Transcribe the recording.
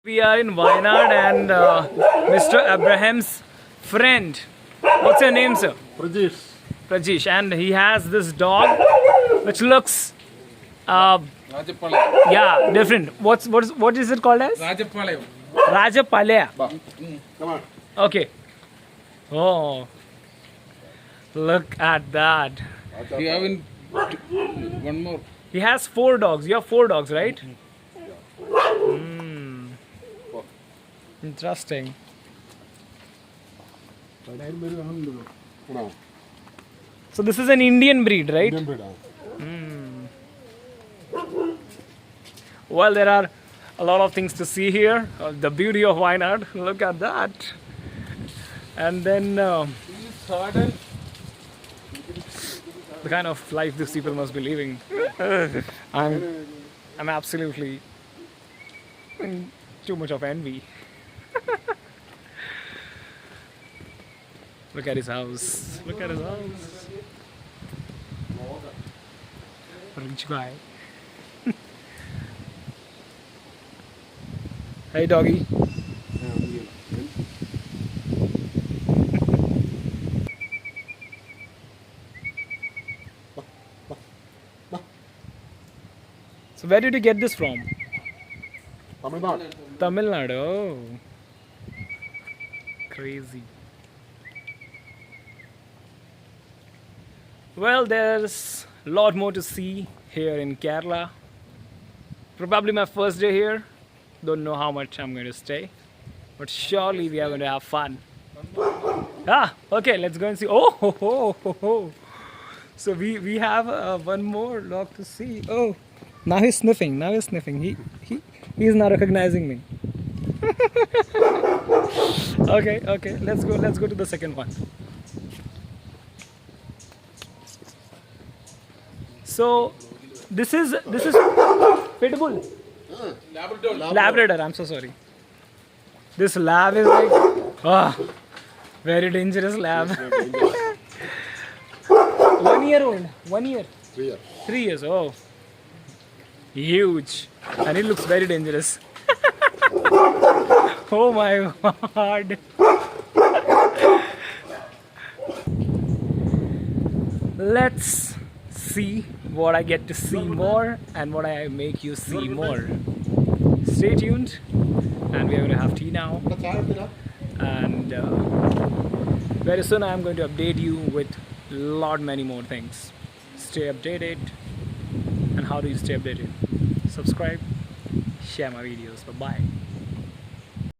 We are in Wayanad and Mr. Abraham's friend. What's your name, sir? Prajesh. Rajesh. And he has this dog which looks, Rajapalayam. yeah, different. What is it called as? Rajapalayam. Rajapalaya. Come on. Okay. Oh, look at that. You have one more. He has 4 dogs. You have 4 dogs, right? Interesting. So this is an Indian breed, right? Well, there are a lot of things to see here. The beauty of Wayanad. Look at that. And then the kind of life these people must be living. I'm absolutely in too much of envy. Look at his house. Look at his house. Rich guy. Hey doggy. So where did you get this from? Tamil Nadu. Tamil Nadu. Oh. Crazy. Well, there's a lot more to see here in Kerala. Probably my first day here. Don't know how much I'm going to stay. But surely we are going to have fun. Okay, let's go and see. Oh, ho, ho, ho, ho. So we have one more dog to see. Oh, now he's sniffing. Now he's sniffing. He's not recognizing me. Okay. Let's go to the second one. So this is Pitbull. Labrador. I'm so sorry. This lab is like very dangerous lab. 1 year old. 1 year. 3 years. 3 years. Oh, huge, and it looks very dangerous. Oh my god. Let's see what I get to see more and what I make you see more. Stay tuned, and we are going to have tea now, and very soon I am going to update you with many more things. Stay updated. And how do you stay updated? Subscribe, share my videos. Bye bye.